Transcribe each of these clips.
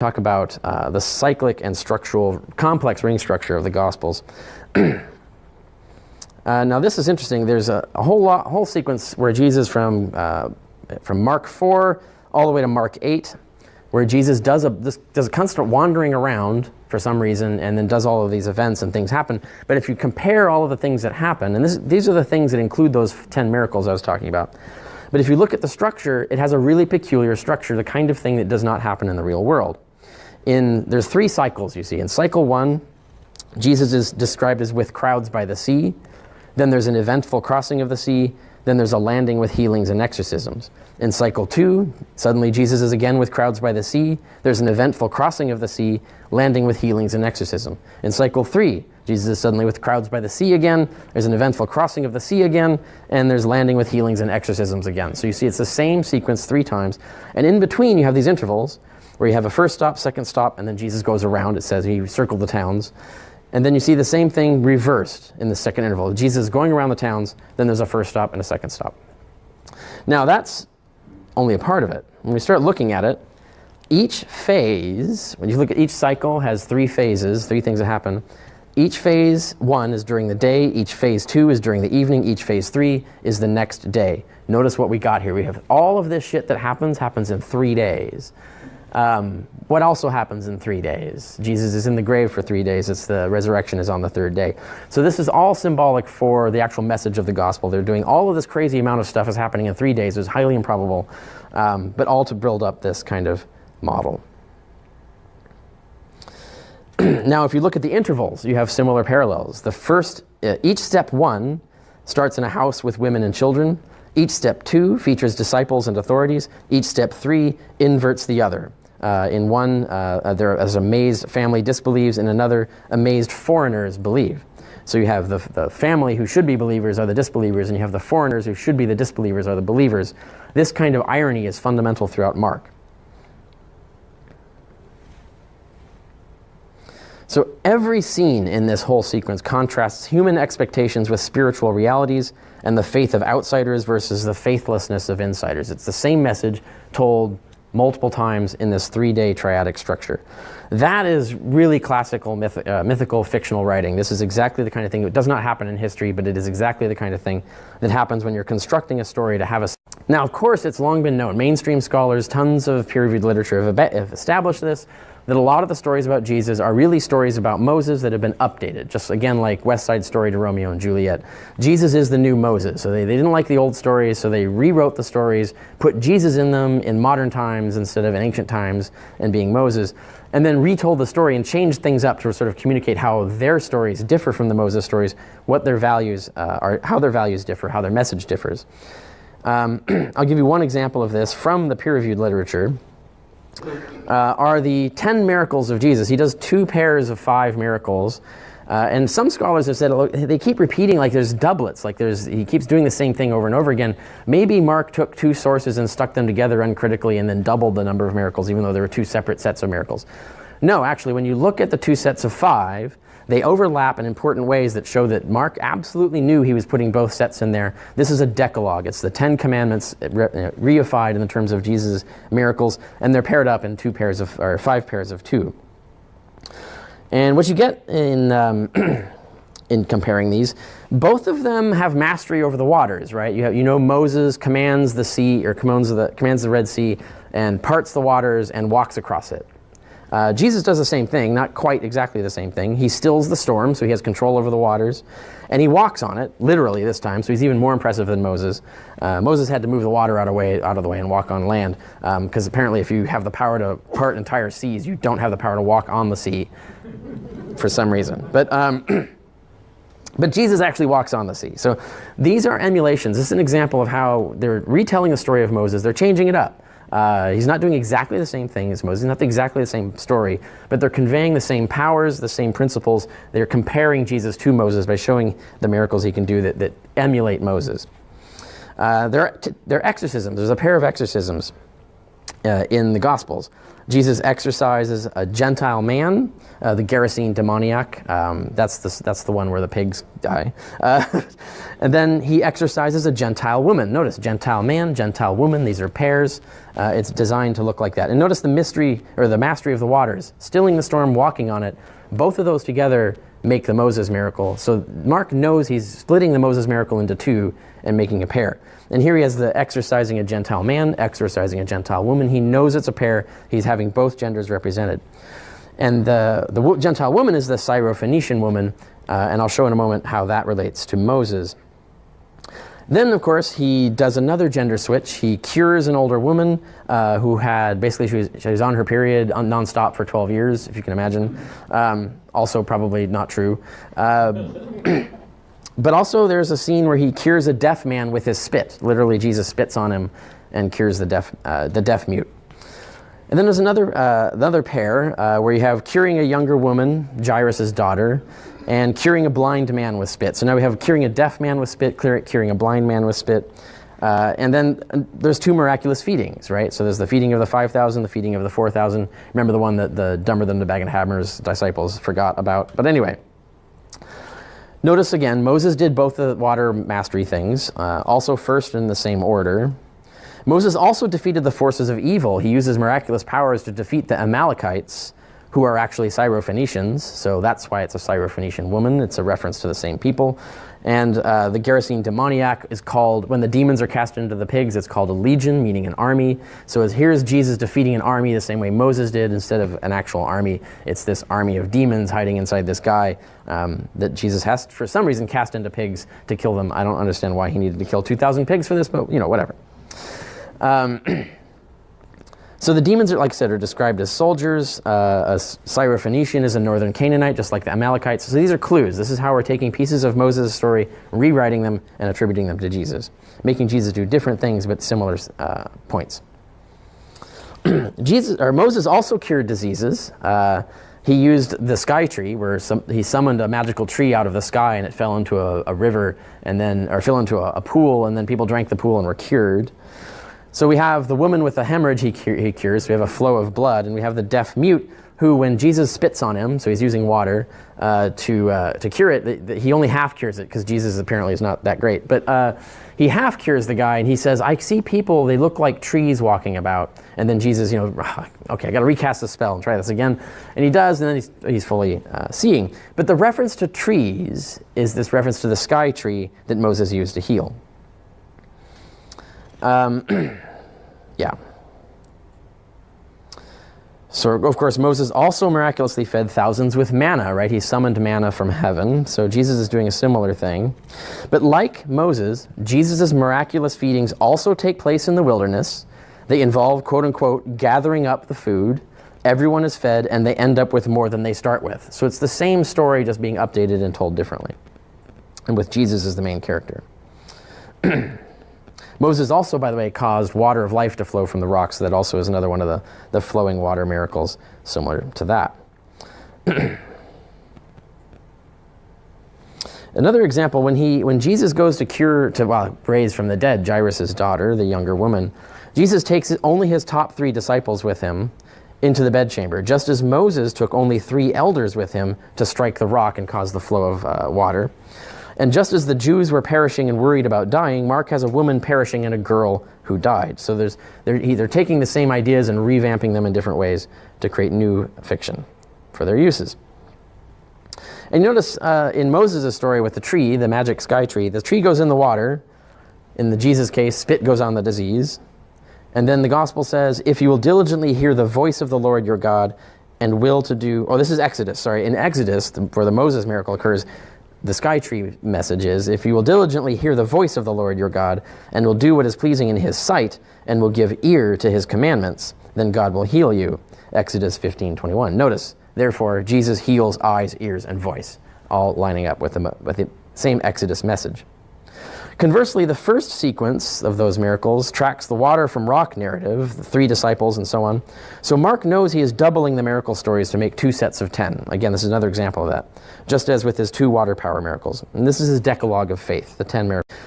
talk about the cyclic and structural, complex ring structure of the Gospels. Now this is interesting. There's a whole sequence where Jesus from Mark 4 all the way to Mark 8, where Jesus does a constant wandering around for some reason, and then does all of these events and things happen. But if you compare all of the things that happen, and these are the things that include those 10 miracles I was talking about. But if you look at the structure, it has a really peculiar structure, the kind of thing that does not happen in the real world. There's 3 cycles you see. In cycle 1, Jesus is described as with crowds by the sea. Then there's an eventful crossing of the sea. Then there's a landing with healings and exorcisms. In cycle 2, suddenly Jesus is again with crowds by the sea. There's an eventful crossing of the sea, landing with healings and exorcism. In cycle 3, Jesus is suddenly with crowds by the sea again. There's an eventful crossing of the sea again, and there's landing with healings and exorcisms again. So you see it's the same sequence 3 times. And in between you have these intervals where you have a first stop, second stop, and then Jesus goes around. It says he circled the towns. And then you see the same thing reversed in the second interval. Jesus is going around the towns, then there's a first stop and a second stop. Now that's only a part of it. When we start looking at it, each phase, when you look at each cycle, has 3 phases, 3 things that happen. Each phase 1 is during the day, each phase 2 is during the evening, each phase 3 is the next day. Notice what we got here. We have all of this shit that happens in 3 days. What also happens in 3 days? Jesus is in the grave for 3 days. The resurrection is on the 3rd day. So this is all symbolic for the actual message of the gospel. They're doing all of this crazy amount of stuff is happening in 3 days. It was highly improbable, but all to build up this kind of model. Now, if you look at the intervals, you have similar parallels. The first, each step 1 starts in a house with women and children. Each step 2 features disciples and authorities. Each step 3 inverts the other. In one, there as amazed family disbelieves. In another, amazed foreigners believe. So you have the family who should be believers are the disbelievers, and you have the foreigners who should be the disbelievers are the believers. This kind of irony is fundamental throughout Mark. So every scene in this whole sequence contrasts human expectations with spiritual realities and the faith of outsiders versus the faithlessness of insiders. It's the same message told multiple times in this 3-day triadic structure. That is really classical mythical fictional writing. This is exactly the kind of thing that does not happen in history, but it is exactly the kind of thing that happens when you're constructing a story to have a... Now, of course, it's long been known. Mainstream scholars, tons of peer-reviewed literature have established this, that a lot of the stories about Jesus are really stories about Moses that have been updated. Just again, like West Side Story to Romeo and Juliet. Jesus is the new Moses. So they didn't like the old stories, so they rewrote the stories, put Jesus in them in modern times instead of in ancient times and being Moses, and then retold the story and changed things up to sort of communicate how their stories differ from the Moses stories, what their values are, how their values differ, how their message differs. I'll give you one example of this from the peer-reviewed literature. Are the 10 miracles of Jesus. He does 2 pairs of 5 miracles. And some scholars have said, look, they keep repeating like there's doublets, like he keeps doing the same thing over and over again. Maybe Mark took 2 sources and stuck them together uncritically and then doubled the number of miracles, even though there were 2 separate sets of miracles. No, actually, when you look at the 2 sets of 5, they overlap in important ways that show that Mark absolutely knew he was putting both sets in there. This is a decalogue. It's the 10 commandments reified in the terms of Jesus' miracles, and they're paired up in 5 pairs of 2. And what you get in in comparing these, both of them have mastery over the waters, right? You know Moses commands the sea, or commands the Red Sea, and parts the waters and walks across it. Jesus does the same thing, not quite exactly the same thing. He stills the storm, so he has control over the waters, and he walks on it, literally this time, so he's even more impressive than Moses. Moses had to move the water out of the way and walk on land, because apparently if you have the power to part entire seas, you don't have the power to walk on the sea for some reason. But Jesus actually walks on the sea. So these are emulations. This is an example of how they're retelling the story of Moses. They're changing it up. He's not doing exactly the same thing as Moses, not exactly the same story, but they're conveying the same powers, the same principles. They're comparing Jesus to Moses by showing the miracles he can do that emulate Moses. There are exorcisms. There's a pair of exorcisms in the Gospels. Jesus exorcises a Gentile man, the Gerasene demoniac. That's the one where the pigs die. And then he exorcises a Gentile woman. Notice, Gentile man, Gentile woman, these are pairs. It's designed to look like that. And notice the mystery, or the mastery of the waters, stilling the storm, walking on it. Both of those together make the Moses miracle. So Mark knows he's splitting the Moses miracle into two and making a pair. And here he has the exorcising a Gentile man, exorcising a Gentile woman. He knows it's a pair. He's having both genders represented. And the Gentile woman is the Syrophoenician woman, and I'll show in a moment how that relates to Moses. Then, of course, he does another gender switch. He cures an older woman who had, basically, she was on her period nonstop for 12 years, if you can imagine. Also probably not true. But also there's a scene where he cures a deaf man with his spit. Literally, Jesus spits on him and cures the deaf mute. And then there's another pair where you have curing a younger woman, Jairus' daughter, and curing a blind man with spit. So now we have curing a deaf man with spit, curing a blind man with spit. And then there's two miraculous feedings, right? So there's the feeding of the 5,000, the feeding of the 4,000. Remember the one that the dumber than the bag of hammers disciples forgot about. But anyway, notice again, Moses did both the water mastery things, also first in the same order. Moses also defeated the forces of evil. He uses miraculous powers to defeat the Amalekites, who are actually Syrophoenicians, so that's why it's a Syrophoenician woman. It's a reference to the same people. And the Gerasene demoniac is called, when the demons are cast into the pigs, it's called a legion, meaning an army. So here's Jesus defeating an army the same way Moses did. Instead of an actual army, it's this army of demons hiding inside this guy that Jesus has, for some reason, cast into pigs to kill them. I don't understand why he needed to kill 2,000 pigs for this, but, whatever. So the demons, like I said, are described as soldiers. A Syrophoenician is a northern Canaanite, just like the Amalekites. So these are clues. This is how we're taking pieces of Moses' story, rewriting them, and attributing them to Jesus, making Jesus do different things but similar points. Moses also cured diseases. He used the sky tree, where he summoned a magical tree out of the sky, and it fell into a river, or fell into a pool, and then people drank the pool and were cured. So we have the woman with the hemorrhage he cures. We have a flow of blood, and we have the deaf mute who, when Jesus spits on him, so he's using water to cure it, he only half cures it because Jesus apparently is not that great. But he half cures the guy, and he says, "I see people, they look like trees walking about." And then Jesus, okay, I got to recast the spell and try this again. And he does, and then he's fully seeing. But the reference to trees is this reference to the sky tree that Moses used to heal. Yeah. So, of course, Moses also miraculously fed thousands with manna, right? He summoned manna from heaven. So Jesus is doing a similar thing. But like Moses, Jesus' miraculous feedings also take place in the wilderness. They involve, quote unquote, gathering up the food. Everyone is fed, and they end up with more than they start with. So it's the same story, just being updated and told differently. And with Jesus as the main character. Moses also, by the way, caused water of life to flow from the rock, so that also is another one of the flowing water miracles similar to that. Another example, when Jesus goes to raise from the dead Jairus' daughter, the younger woman, Jesus takes only his top 3 disciples with him into the bedchamber, just as Moses took only 3 elders with him to strike the rock and cause the flow of water. And just as the Jews were perishing and worried about dying, Mark has a woman perishing and a girl who died. So they're taking the same ideas and revamping them in different ways to create new fiction for their uses. And notice in Moses' story with the tree, the magic sky tree, the tree goes in the water. In the Jesus case, spit goes on the disease. And then the gospel says, if you will diligently hear the voice of the Lord your God and will to do... Oh, this is Exodus, sorry. In Exodus, where the Moses miracle occurs, the sky tree message is, if you will diligently hear the voice of the Lord your God and will do what is pleasing in his sight and will give ear to his commandments, then God will heal you. Exodus 15:21. Notice, therefore, Jesus heals eyes, ears, and voice, all lining up with the same Exodus message. Conversely, the first sequence of those miracles tracks the water from rock narrative, the 3 disciples and so on. So Mark knows he is doubling the miracle stories to make 2 sets of 10. Again, this is another example of that, just as with his 2 water power miracles. And this is his decalogue of faith, the 10 miracles.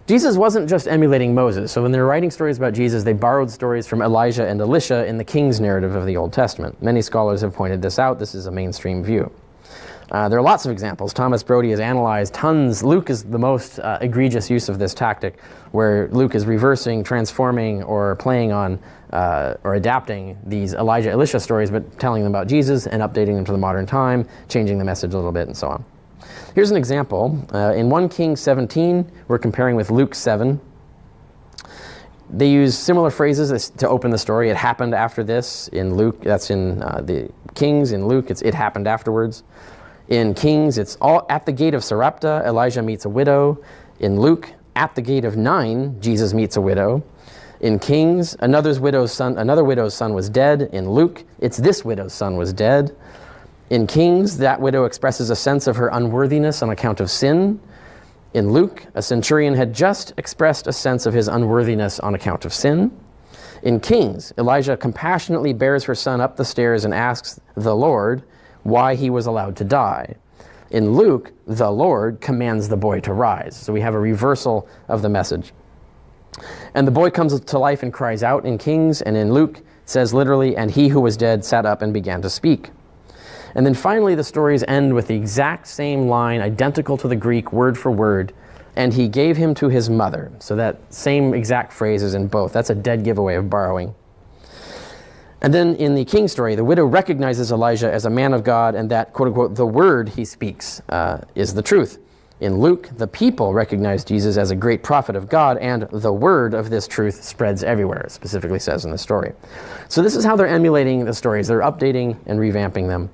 Jesus wasn't just emulating Moses. So when they're writing stories about Jesus, they borrowed stories from Elijah and Elisha in the king's narrative of the Old Testament. Many scholars have pointed this out. This is a mainstream view. There are lots of examples. Thomas Brody has analyzed tons. Luke is the most egregious use of this tactic, where Luke is reversing, transforming, or playing on or adapting these Elijah-Elisha stories, but telling them about Jesus and updating them to the modern time, changing the message a little bit, and so on. Here's an example. In 1 Kings 17, we're comparing with Luke 7. They use similar phrases to open the story. It happened after this. In Luke, that's in the Kings. In Luke, it happened afterwards. In Kings, it's all at the gate of Sarepta, Elijah meets a widow. In Luke, at the gate of Nain, Jesus meets a widow. In Kings, another widow's son was dead. In Luke, it's this widow's son was dead. In Kings, that widow expresses a sense of her unworthiness on account of sin. In Luke, a centurion had just expressed a sense of his unworthiness on account of sin. In Kings, Elijah compassionately bears her son up the stairs and asks the Lord why he was allowed to die. In Luke, the Lord commands the boy to rise. So we have a reversal of the message. And the boy comes to life and cries out in Kings, and in Luke, it says literally, and he who was dead sat up and began to speak. And then finally, the stories end with the exact same line, identical to the Greek, word for word, and he gave him to his mother. So that same exact phrase is in both. That's a dead giveaway of borrowing. And then in the king story, the widow recognizes Elijah as a man of God, and that, quote unquote, the word he speaks is the truth. In Luke, the people recognize Jesus as a great prophet of God, and the word of this truth spreads everywhere, it specifically says in the story. So this is how they're emulating the stories. They're updating and revamping them.